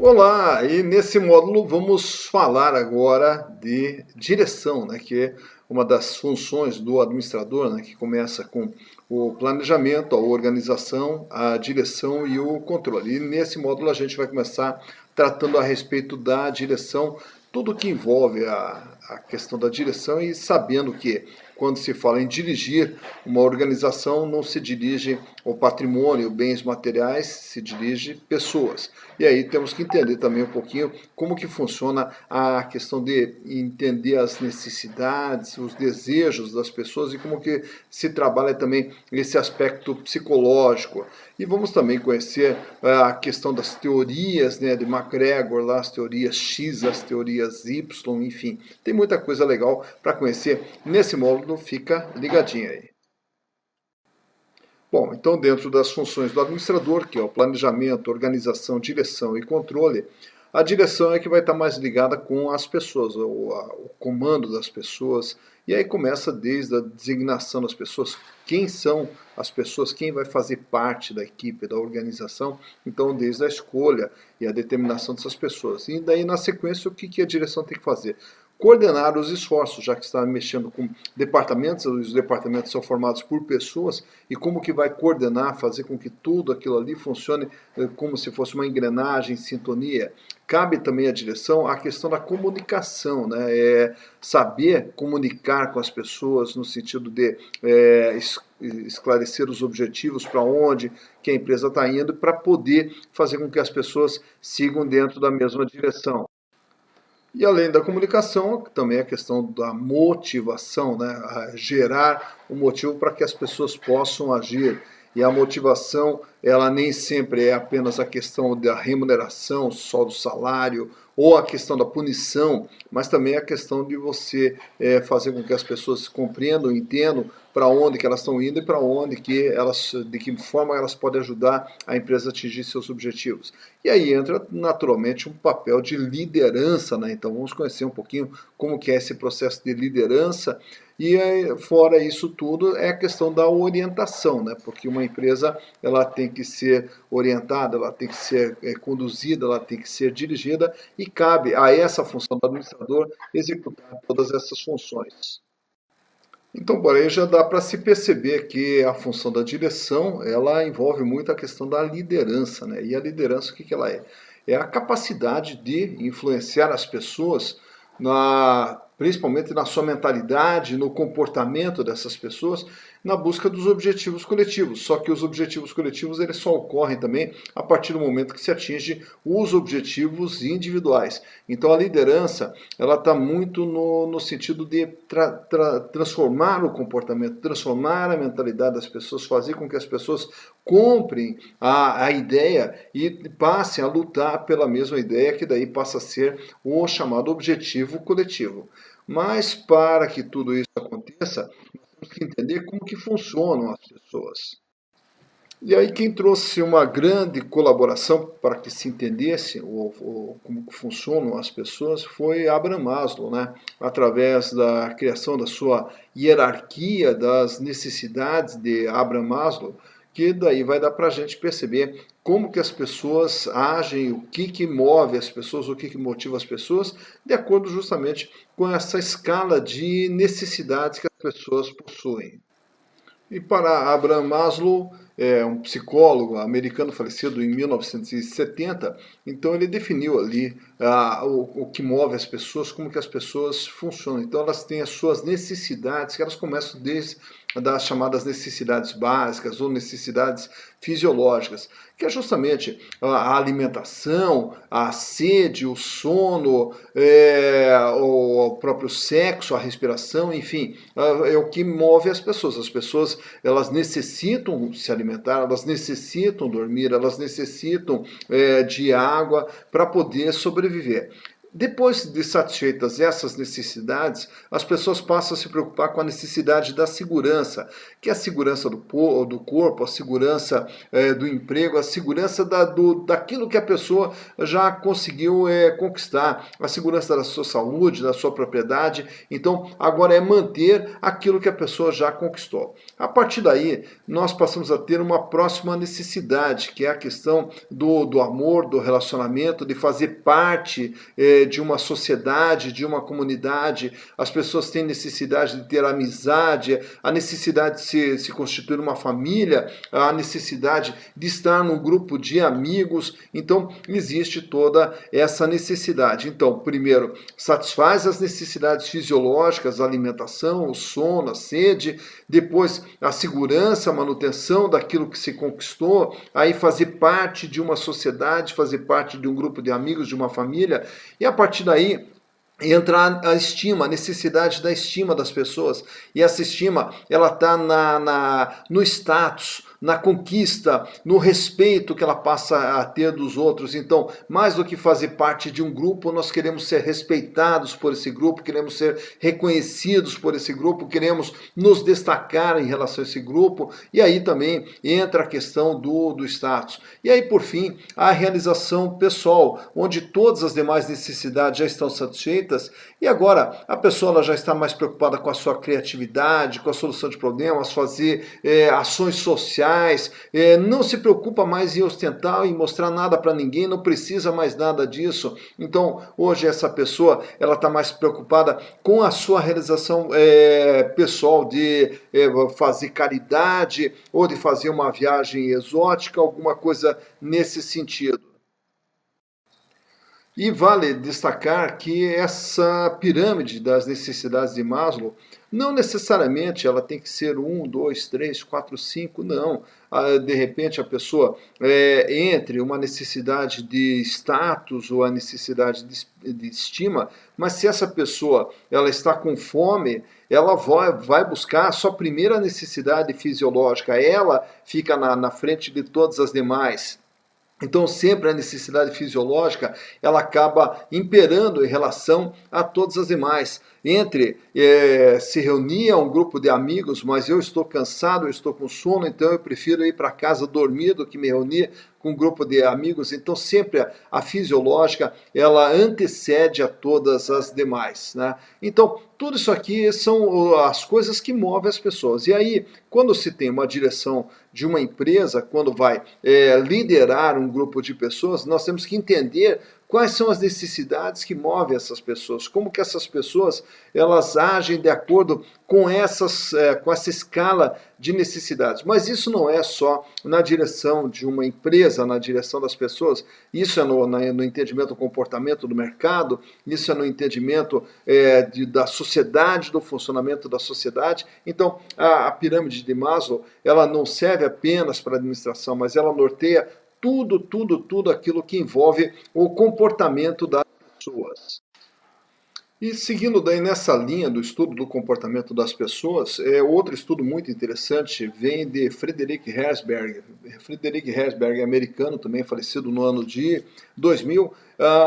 Olá, e nesse módulo vamos falar agora de direção, né, que é uma das funções do administrador, né, que começa com o planejamento, a organização, a direção e o controle. E nesse módulo a gente vai começar tratando a respeito da direção, tudo que envolve a questão da direção e sabendo que quando se fala em dirigir uma organização, não se dirige o patrimônio, bens materiais, se dirige pessoas. E aí temos que entender também um pouquinho como que funciona a questão de entender as necessidades, os desejos das pessoas e como que se trabalha também esse aspecto psicológico. E vamos também conhecer a questão das teorias, né, de MacGregor, lá, as teorias X, as teorias Y, enfim. Tem muita coisa legal para conhecer nesse módulo, fica ligadinho aí. Bom, então dentro das funções do administrador, que é o planejamento, organização, direção e controle, a direção é que vai estar mais ligada com as pessoas, o comando das pessoas, e aí começa desde a designação das pessoas, quem são as pessoas, quem vai fazer parte da equipe, da organização, então desde a escolha e a determinação dessas pessoas. E daí na sequência o que a direção tem que fazer? Coordenar os esforços, já que está mexendo com departamentos, os departamentos são formados por pessoas, e como que vai coordenar, fazer com que tudo aquilo ali funcione como se fosse uma engrenagem, sintonia. Cabe também à direção a questão da comunicação, né? Saber comunicar com as pessoas no sentido de esclarecer os objetivos, para onde que a empresa está indo, para poder fazer com que as pessoas sigam dentro da mesma direção. E além da comunicação, também a questão da motivação, né? Gerar um motivo para que as pessoas possam agir. E a motivação, ela nem sempre é apenas a questão da remuneração, só do salário, ou a questão da punição, mas também a questão de você fazer com que as pessoas compreendam, entendam para onde que elas estão indo e para onde que elas, de que forma elas podem ajudar a empresa a atingir seus objetivos. E aí entra naturalmente um papel de liderança, né? Então vamos conhecer um pouquinho como que é esse processo de liderança. E fora isso tudo é a questão da orientação, né? Porque uma empresa ela tem que ser orientada, ela tem que ser conduzida, ela tem que ser dirigida e cabe a essa função do administrador executar todas essas funções. Então, porém, já dá para se perceber que a função da direção, ela envolve muito a questão da liderança, né? E a liderança, o que ela é? É a capacidade de influenciar as pessoas, principalmente na sua mentalidade, no comportamento dessas pessoas, na busca dos objetivos coletivos. Só que os objetivos coletivos eles só ocorrem também a partir do momento que se atinge os objetivos individuais. Então a liderança ela está muito no sentido de transformar o comportamento, transformar a mentalidade das pessoas, fazer com que as pessoas comprem a ideia e passem a lutar pela mesma ideia, que daí passa a ser o chamado objetivo coletivo. Mas para que tudo isso aconteça, temos que entender como que funcionam as pessoas. E aí quem trouxe uma grande colaboração para que se entendesse como funcionam as pessoas foi Abraham Maslow, né? Através da criação da sua hierarquia das necessidades de Abraham Maslow, que daí vai dar para a gente perceber como que as pessoas agem, o que move as pessoas, o que motiva as pessoas, de acordo justamente com essa escala de necessidades que as pessoas possuem. E para Abraham Maslow, um psicólogo americano falecido em 1970, então ele definiu ali o que move as pessoas, como que as pessoas funcionam. Então elas têm as suas necessidades, que elas começam desde das chamadas necessidades básicas ou necessidades fisiológicas, que é justamente a alimentação, a sede, o sono, o próprio sexo, a respiração, enfim, é o que move as pessoas. As pessoas elas necessitam se alimentar, elas necessitam dormir, elas necessitam de água para poder sobreviver. Depois de satisfeitas essas necessidades, as pessoas passam a se preocupar com a necessidade da segurança, que é a segurança do corpo, a segurança do emprego, a segurança daquilo que a pessoa já conseguiu conquistar, a segurança da sua saúde, da sua propriedade. Então, agora é manter aquilo que a pessoa já conquistou. A partir daí, nós passamos a ter uma próxima necessidade, que é a questão do amor, do relacionamento, de fazer parte de uma sociedade, de uma comunidade. As pessoas têm necessidade de ter amizade, a necessidade de se constituir uma família, a necessidade de estar num grupo de amigos. Então, existe toda essa necessidade. Então, primeiro, satisfaz as necessidades fisiológicas, a alimentação, o sono, a sede, depois a segurança, a manutenção daquilo que se conquistou, aí fazer parte de uma sociedade, fazer parte de um grupo de amigos, de uma família, e a partir daí entra a estima, a necessidade da estima das pessoas. E essa estima, ela está no status, na conquista, no respeito que ela passa a ter dos outros. Então, mais do que fazer parte de um grupo, nós queremos ser respeitados por esse grupo, queremos ser reconhecidos por esse grupo, queremos nos destacar em relação a esse grupo. E aí também entra a questão do status. E aí, por fim, a realização pessoal, onde todas as demais necessidades já estão satisfeitas. E agora a pessoa ela já está mais preocupada com a sua criatividade, com a solução de problemas, fazer ações sociais, não se preocupa mais em ostentar e mostrar nada para ninguém, não precisa mais nada disso. Então hoje essa pessoa ela está mais preocupada com a sua realização pessoal, de fazer caridade ou de fazer uma viagem exótica, alguma coisa nesse sentido. E vale destacar que essa pirâmide das necessidades de Maslow, não necessariamente ela tem que ser 1, 2, 3, 4, 5, não. De repente a pessoa, entre uma necessidade de status ou a necessidade de estima, mas se essa pessoa ela está com fome, ela vai buscar a sua primeira necessidade fisiológica, ela fica na frente de todas as demais. Então, sempre a necessidade fisiológica, ela acaba imperando em relação a todas as demais. Entre se reunir a um grupo de amigos, mas eu estou cansado, eu estou com sono, então eu prefiro ir para casa dormir do que me reunir com um grupo de amigos. Então, sempre a fisiológica, ela antecede a todas as demais, né? Então, tudo isso aqui são as coisas que movem as pessoas. E aí, quando se tem uma direção de uma empresa, quando vai liderar um grupo de pessoas, nós temos que entender quais são as necessidades que movem essas pessoas, como que essas pessoas elas agem de acordo com essa escala de necessidades. Mas isso não é só na direção de uma empresa, na direção das pessoas, isso é no entendimento do comportamento do mercado, isso é no entendimento da sociedade, do funcionamento da sociedade. Então, a pirâmide de Maslow, ela não serve apenas para a administração, mas ela norteia tudo aquilo que envolve o comportamento das pessoas. E seguindo daí nessa linha do estudo do comportamento das pessoas, outro estudo muito interessante vem de Frederick Herzberg. Frederick Herzberg é americano, também falecido no ano de 2000.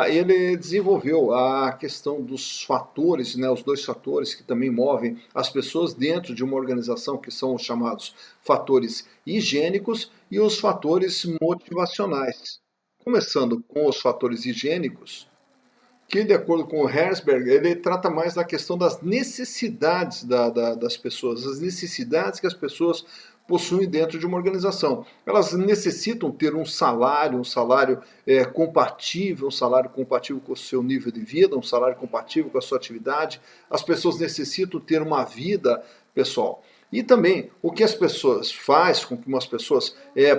Ele desenvolveu a questão dos fatores, né, os dois fatores que também movem as pessoas dentro de uma organização, que são os chamados fatores higiênicos e os fatores motivacionais. Começando com os fatores higiênicos, que, de acordo com o Herzberg, ele trata mais da questão das necessidades das pessoas, as necessidades que as pessoas possuem dentro de uma organização. Elas necessitam ter um salário compatível, um salário compatível com o seu nível de vida, um salário compatível com a sua atividade. As pessoas necessitam ter uma vida pessoal. E também o que as pessoas faz com que as pessoas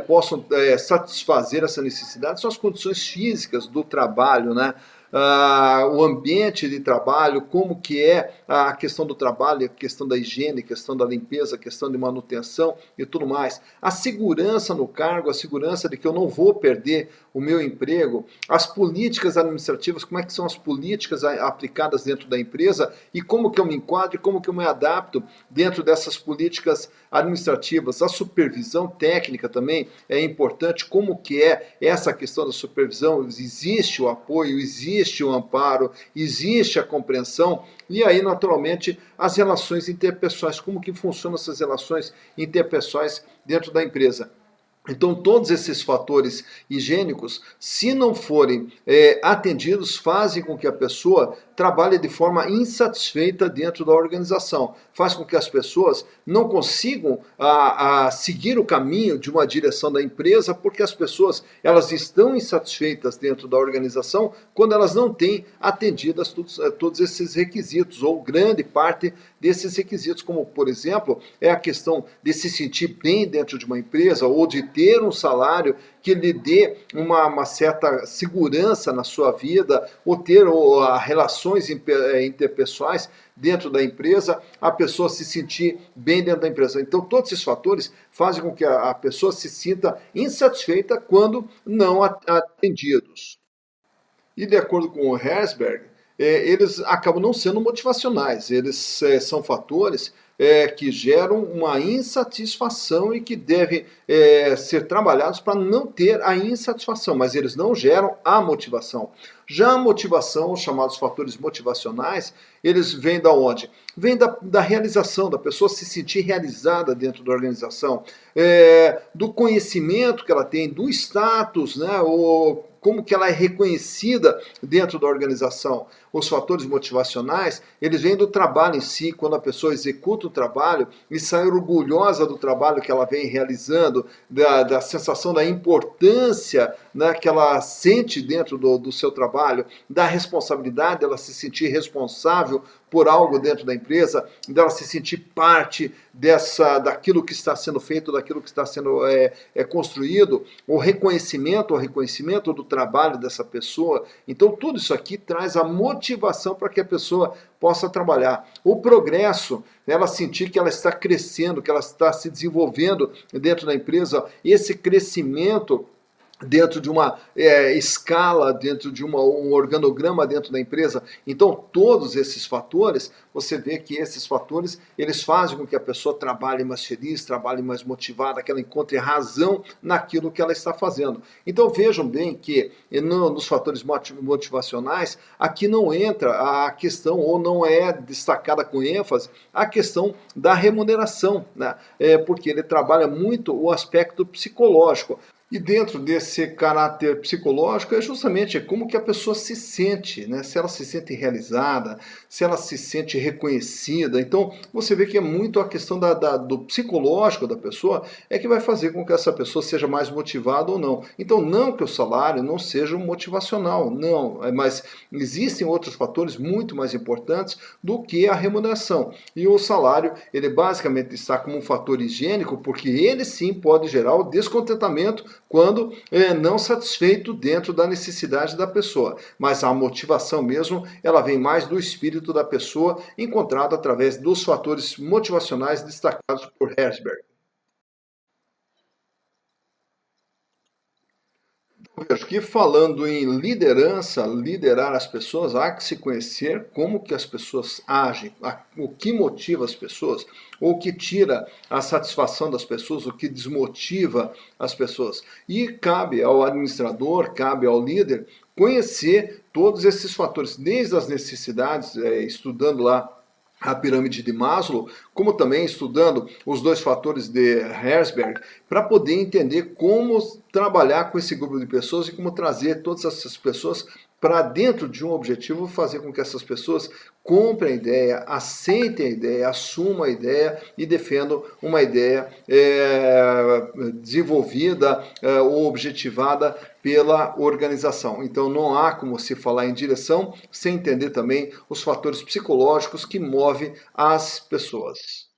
possam satisfazer essa necessidade são as condições físicas do trabalho, né? O ambiente de trabalho, como que é a questão do trabalho, a questão da higiene, a questão da limpeza, a questão de manutenção e tudo mais. A segurança no cargo, a segurança de que eu não vou perder o meu emprego, as políticas administrativas, como é que são as políticas aplicadas dentro da empresa e como que eu me enquadro, como que eu me adapto dentro dessas políticas administrativas. A supervisão técnica também é importante, como que é essa questão da supervisão, existe o apoio, existe existe o amparo, existe a compreensão, e aí, naturalmente, as relações interpessoais, como que funcionam essas relações interpessoais dentro da empresa. Então, todos esses fatores higiênicos, se não forem atendidos, fazem com que a pessoa trabalhe de forma insatisfeita dentro da organização. Faz com que as pessoas não consigam seguir o caminho de uma direção da empresa, porque as pessoas elas estão insatisfeitas dentro da organização quando elas não têm atendidas todos esses requisitos, ou grande parte desses requisitos, como, por exemplo, é a questão de se sentir bem dentro de uma empresa, ou de ter um salário que lhe dê uma certa segurança na sua vida, ou ter relações interpessoais dentro da empresa, a pessoa se sentir bem dentro da empresa. Então, todos esses fatores fazem com que a pessoa se sinta insatisfeita quando não atendidos. E de acordo com o Herzberg, eles acabam não sendo motivacionais, eles são fatores que geram uma insatisfação e que devem ser trabalhados para não ter a insatisfação, mas eles não geram a motivação. Já a motivação, os chamados fatores motivacionais, eles vêm da onde? Vêm da realização, da pessoa se sentir realizada dentro da organização, do conhecimento que ela tem, do status, né, ou como que ela é reconhecida dentro da organização. Os fatores motivacionais, eles vêm do trabalho em si, quando a pessoa executa o trabalho e sai orgulhosa do trabalho que ela vem realizando, da sensação da importância, né, que ela sente dentro do seu trabalho, da responsabilidade, ela se sentir responsável por algo dentro da empresa, dela se sentir parte daquilo que está sendo feito, daquilo que está sendo construído, o reconhecimento do trabalho dessa pessoa. Então, tudo isso aqui traz a motivação para que a pessoa possa trabalhar. O progresso, ela sentir que ela está crescendo, que ela está se desenvolvendo dentro da empresa, esse crescimento dentro de uma escala, dentro de um organograma dentro da empresa. Então, todos esses fatores, você vê que esses fatores, eles fazem com que a pessoa trabalhe mais feliz, trabalhe mais motivada, que ela encontre razão naquilo que ela está fazendo. Então, vejam bem que nos fatores motivacionais, aqui não entra a questão, ou não é destacada com ênfase, a questão da remuneração, né? Porque ele trabalha muito o aspecto psicológico. E dentro desse caráter psicológico é justamente como que a pessoa se sente, né? Se ela se sente realizada, se ela se sente reconhecida. Então, você vê que é muito a questão do psicológico da pessoa é que vai fazer com que essa pessoa seja mais motivada ou não. Então, não que o salário não seja motivacional, não, mas existem outros fatores muito mais importantes do que a remuneração. E o salário, ele basicamente está como um fator higiênico, porque ele sim pode gerar o descontentamento quando não satisfeito dentro da necessidade da pessoa. Mas a motivação mesmo, ela vem mais do espírito da pessoa, encontrado através dos fatores motivacionais destacados por Herzberg. Acho que falando em liderança, liderar as pessoas, há que se conhecer como que as pessoas agem, o que motiva as pessoas, ou o que tira a satisfação das pessoas, o que desmotiva as pessoas. E cabe ao administrador, cabe ao líder conhecer todos esses fatores, desde as necessidades, estudando lá a pirâmide de Maslow, como também estudando os dois fatores de Herzberg, para poder entender como trabalhar com esse grupo de pessoas e como trazer todas essas pessoas para dentro de um objetivo, fazer com que essas pessoas comprem a ideia, aceitem a ideia, assumam a ideia e defendam uma ideia desenvolvida ou objetivada pela organização. Então não há como se falar em direção sem entender também os fatores psicológicos que movem as pessoas.